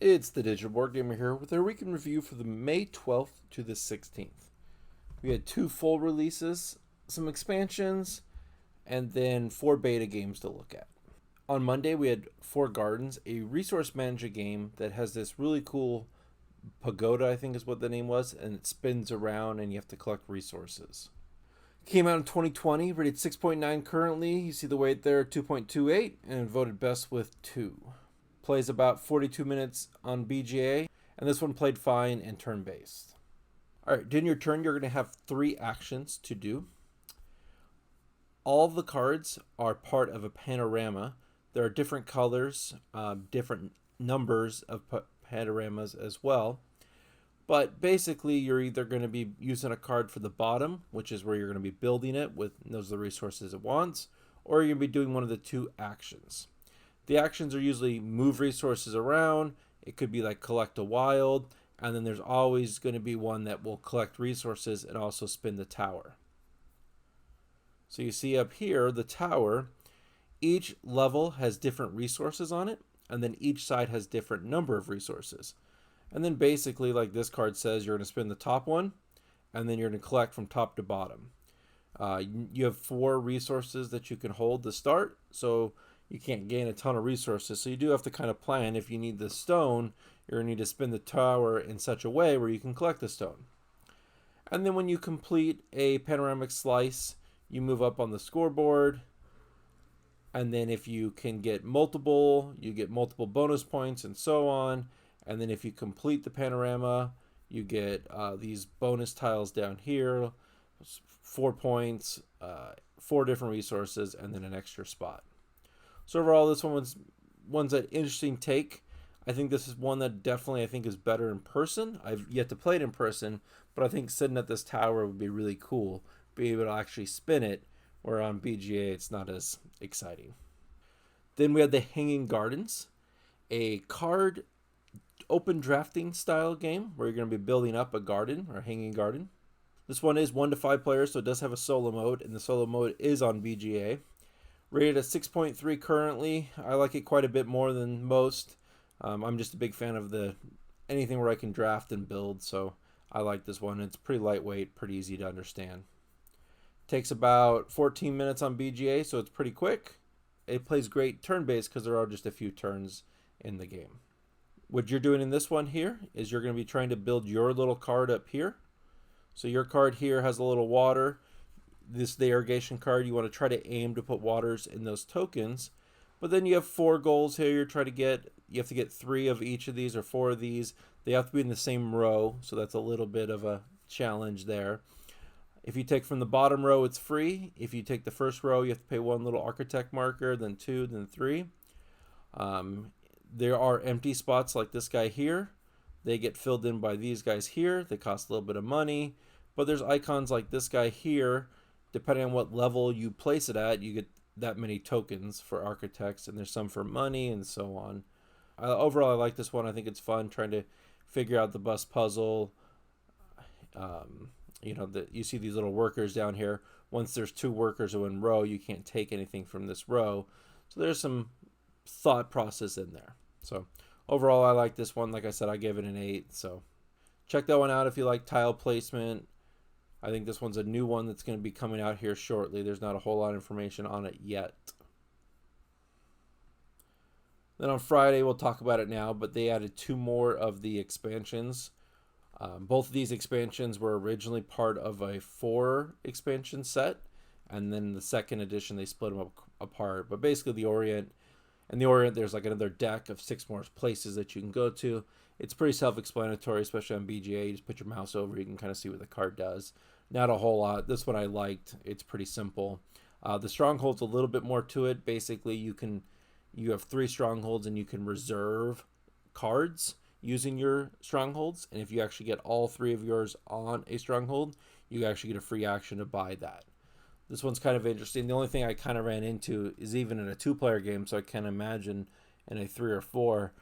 It's the Digital Board Gamer here with our weekend review for the May 12th to the 16th. We had 2 full releases, some expansions, and then 4 beta games to look at. On Monday, we had Four Gardens, a resource manager game that has this really cool pagoda, I think is what the name was, and it spins around and you have to collect resources. Came out in 2020, rated 6.9 currently. You see the weight there, 2.28, and voted best with 2. Plays about 42 minutes on BGA, and this one played fine and turn-based. Alright, during your turn, you're going to have 3 actions to do. All the cards are part of a panorama. There are different colors, different numbers of panoramas as well. But basically, you're either going to be using a card for the bottom, which is where you're going to be building it with those are the resources it wants, or you're going to be doing one of the 2 actions. The actions are usually move resources around. It could be like collect a wild, and then there's always going to be one that will collect resources and also spin the tower. So you see up here, the tower, each level has different resources on it, and then each side has different number of resources. And then basically, like this card says, you're going to spin the top one, and then you're going to collect from top to bottom. You have 4 resources that you can hold to start, so you can't gain a ton of resources. So you do have to kind of plan. If you need the stone, you're going to need to spin the tower in such a way where you can collect the stone. And then when you complete a panoramic slice, you move up on the scoreboard. And then if you can get multiple, you get multiple bonus points and so on. And then if you complete the panorama, you get these bonus tiles down here, 4 points, 4 different resources, and then an extra spot. So overall, this one's an interesting take. I think this is one that definitely I think is better in person. I've yet to play it in person, but I think sitting at this tower would be really cool. Be able to actually spin it, where on BGA it's not as exciting. Then we had the Hanging Gardens, a card open drafting style game where you're going to be building up a garden or hanging garden. This one is 1 to 5 players, so it does have a solo mode, and the solo mode is on BGA. Rated at 6.3 currently. I like it quite a bit more than most. I'm just a big fan of anything where I can draft and build, so I like this one. It's pretty lightweight, pretty easy to understand. Takes about 14 minutes on BGA, so it's pretty quick. It plays great turn-based because there are just a few turns in the game. What you're doing in this one here is you're going to be trying to build your little card up here. So your card here has a little water. This is the irrigation card. You want to try to aim to put waters in those tokens. But then you have 4 goals here you're trying to get. You have to get 3 of each of these or 4 of these. They have to be in the same row, so that's a little bit of a challenge there. If you take from the bottom row, it's free. If you take the first row, you have to pay 1 little architect marker, then 2, then 3. There are empty spots like this guy here. They get filled in by these guys here. They cost a little bit of money. But there's icons like this guy here. Depending on what level you place it at, you get that many tokens for architects, and there's some for money and so on. Overall, I like this one. I think it's fun trying to figure out the bus puzzle. You see these little workers down here. Once there's 2 workers in 1 row, you can't take anything from this row. So there's some thought process in there. So overall, I like this one. Like I said, I gave it an 8. So check that one out if you like tile placement. I think this one's a new one that's going to be coming out here shortly. There's not a whole lot of information on it yet. Then on Friday, we'll talk about it now, but they added 2 more of the expansions. Both of these expansions were originally part of a 4 expansion set, and then the second edition, they split them up apart. But basically, the Orient, there's like another deck of 6 more places that you can go to. It's pretty self-explanatory, especially on BGA. You just put your mouse over, you can kind of see what the card does. Not a whole lot. This one I liked. It's pretty simple. The stronghold's a little bit more to it. Basically, you have 3 strongholds, and you can reserve cards using your strongholds. And if you actually get all 3 of yours on a stronghold, you actually get a free action to buy that. This one's kind of interesting. The only thing I kind of ran into is even in a 2-player game, so I can't imagine in a 3 or 4,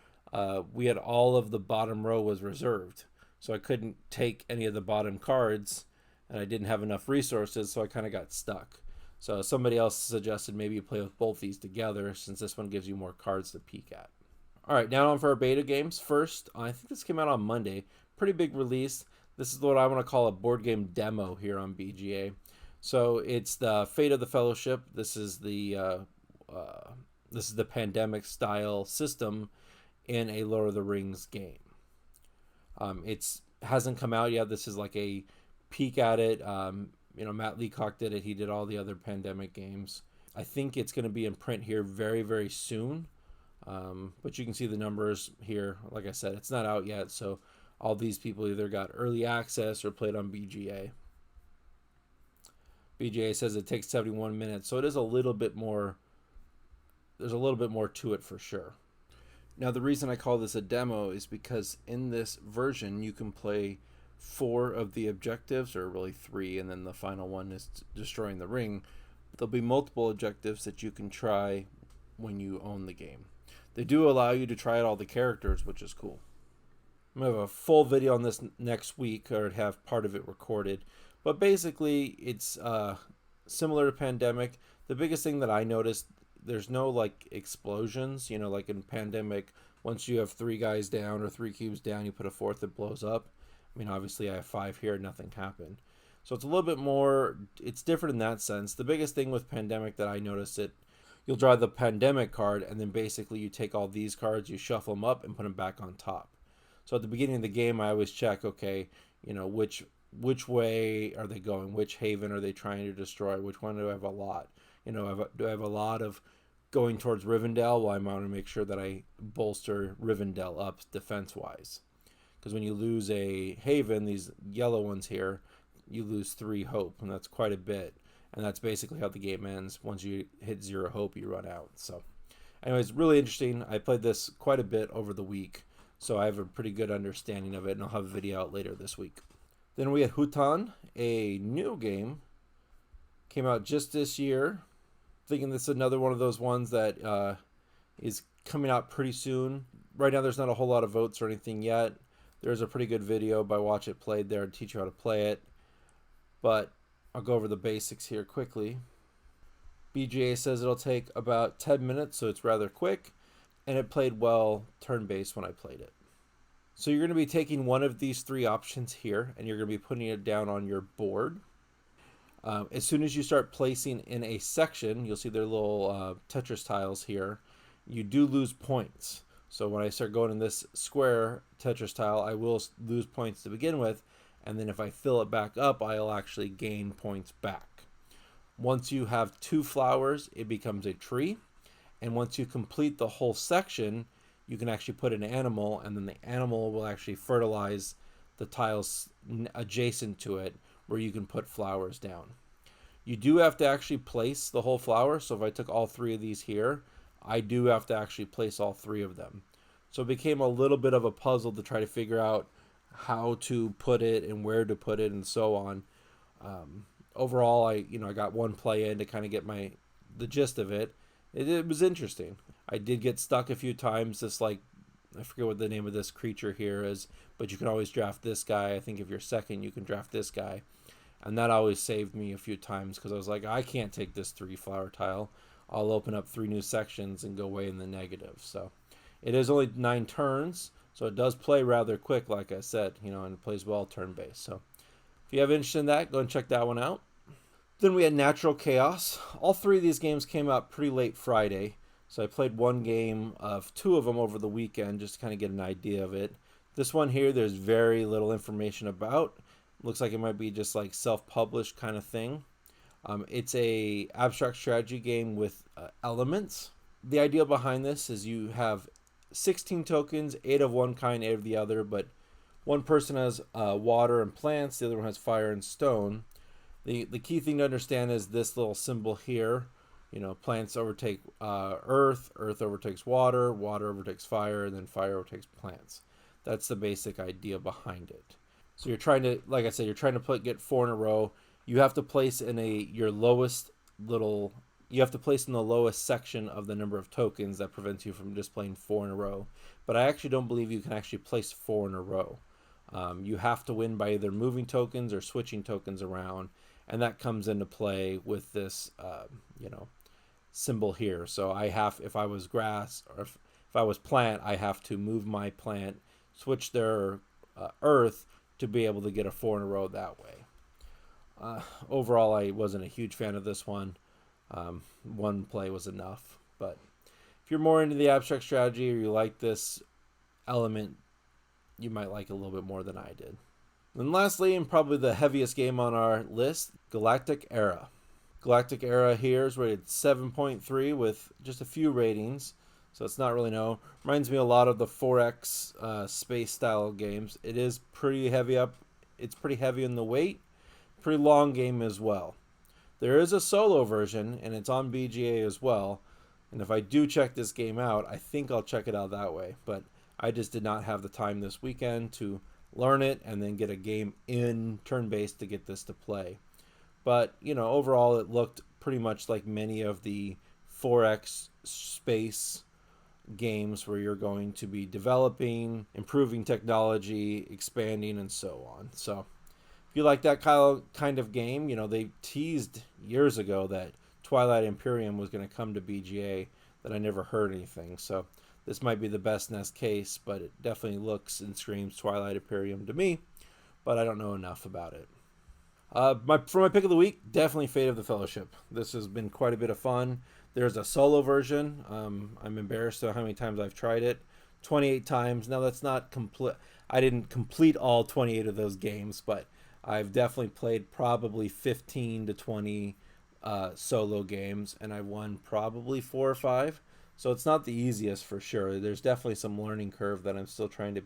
we had all of the bottom row was reserved. So I couldn't take any of the bottom cards, and I didn't have enough resources, so I kind of got stuck. So somebody else suggested maybe you play with both these together, since this one gives you more cards to peek at. All right, now on for our beta games. First, I think this came out on Monday. Pretty big release. This is what I want to call a board game demo here on BGA. So it's the Fate of the Fellowship. Uh, this is the pandemic style system in a Lord of the Rings game. It's hasn't come out yet. This is like a peek at it. Matt Leacock did it. He did all the other pandemic games. I think it's going to be in print here very, very soon. But you can see the numbers here. Like I said, it's not out yet, so all these people either got early access or played on BGA. BGA says it takes 71 minutes, so it is a little bit more. There's a little bit more to it for sure. Now, the reason I call this a demo is because in this version you can play 4 of the objectives, or really 3, and then the final one is destroying the ring. There'll be multiple objectives that you can try when you own the game. They do allow you to try out all the characters, which is cool. I'm going to have a full video on this next week, or have part of it recorded. But basically, it's similar to Pandemic. The biggest thing that I noticed, there's no like explosions. Like in Pandemic, once you have 3 guys down or 3 cubes down, you put a 4th that blows up. I mean, obviously I have 5 here, nothing happened. So it's a little bit more, it's different in that sense. The biggest thing with Pandemic that I noticed, you'll draw the Pandemic card, and then basically you take all these cards, you shuffle them up and put them back on top. So at the beginning of the game, I always check, okay, which way are they going? Which haven are they trying to destroy? Which one do I have a lot? Do I have a lot of going towards Rivendell? Well, I want to make sure that I bolster Rivendell up defense-wise. Because when you lose a haven, these yellow ones here, you lose 3 hope, and that's quite a bit. And that's basically how the game ends. Once you hit 0 hope, you run out. So anyways, really interesting. I played this quite a bit over the week, so I have a pretty good understanding of it, and I'll have a video out later this week. Then we had Hutan, a new game. Came out just this year. Thinking this is another one of those ones that is coming out pretty soon. Right now there's not a whole lot of votes or anything yet. There's a pretty good video by Watch It Played there to teach you how to play it. But I'll go over the basics here quickly. BGA says it'll take about 10 minutes, so it's rather quick. And it played well turn-based when I played it. So you're going to be taking one of these 3 options here, and you're going to be putting it down on your board. As soon as you start placing in a section, you'll see their little Tetris tiles here. You do lose points. So when I start going in this square Tetris tile, I will lose points to begin with. And then if I fill it back up, I'll actually gain points back. Once you have 2 flowers, it becomes a tree. And once you complete the whole section, you can actually put an animal, and then the animal will actually fertilize the tiles adjacent to it, where you can put flowers down. You do have to actually place the whole flower. So if I took all 3 of these here, I do have to actually place all 3 of them. So it became a little bit of a puzzle to try to figure out how to put it and where to put it and so on. Overall, I got one play in to kind of get the gist of it. It was interesting. I did get stuck a few times. I forget what the name of this creature here is, but you can always draft this guy. I think if you're second, you can draft this guy. And that always saved me a few times, because I was like, I can't take this 3 flower tile. I'll open up 3 new sections and go way in the negative. So it is only 9 turns, so it does play rather quick, like I said, and it plays well turn-based. So if you have interest in that, go and check that one out. Then we had Natural Chaos. All 3 of these games came out pretty late Friday. So I played one game of 2 of them over the weekend just to kind of get an idea of it. This one here, there's very little information about. Looks like it might be just like self-published kind of thing. It's a abstract strategy game with elements. The idea behind this is you have 16 tokens, 8 of one kind, 8 of the other, but one person has water and plants, the other one has fire and stone. The key thing to understand is this little symbol here. Plants overtake earth, earth overtakes water, water overtakes fire, and then fire overtakes plants. That's the basic idea behind it. So you're trying to, like I said, get 4 in a row. You have to place in you have to place in the lowest section of the number of tokens that prevents you from just playing 4 in a row. But I actually don't believe you can actually place 4 in a row. You have to win by either moving tokens or switching tokens around, and that comes into play with this, symbol here. So if I was grass, or if if I was plant, I have to move my plant, switch their earth to be able to get a 4 in a row that way. Overall, I wasn't a huge fan of this one. One play was enough. But if you're more into the abstract strategy or you like this element, you might like it a little bit more than I did. And lastly, and probably the heaviest game on our list, Galactic Era. Galactic Era here is rated 7.3 with just a few ratings, so it's not really no. Reminds me a lot of the 4X space style games. It is pretty heavy up. It's pretty heavy in the weight. Pretty long game as well. There is a solo version, and it's on BGA as well. And if I do check this game out, I think I'll check it out that way. But I just did not have the time this weekend to learn it and then get a game in turn-based to get this to play. But, overall it looked pretty much like many of the 4X space games where you're going to be developing, improving technology, expanding, and so on. So if you like that kind of game, they teased years ago that Twilight Imperium was going to come to BGA, that I never heard anything. So this might be the best Nest case, but it definitely looks and screams Twilight Imperium to me, but I don't know enough about it. For my pick of the week, definitely Fate of the Fellowship. This has been quite a bit of fun. There's a solo version. I'm embarrassed at how many times I've tried it. 28 times. Now that's not complete. I didn't complete all 28 of those games, but I've definitely played probably 15 to 20 solo games, and I won probably 4 or 5. So it's not the easiest for sure. There's definitely some learning curve that I'm still trying to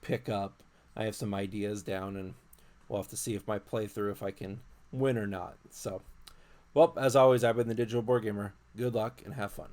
pick up. I have some ideas down, and we'll have to see if my playthrough, if I can win or not. So, well, as always, I've been the Digital Board Gamer. Good luck and have fun.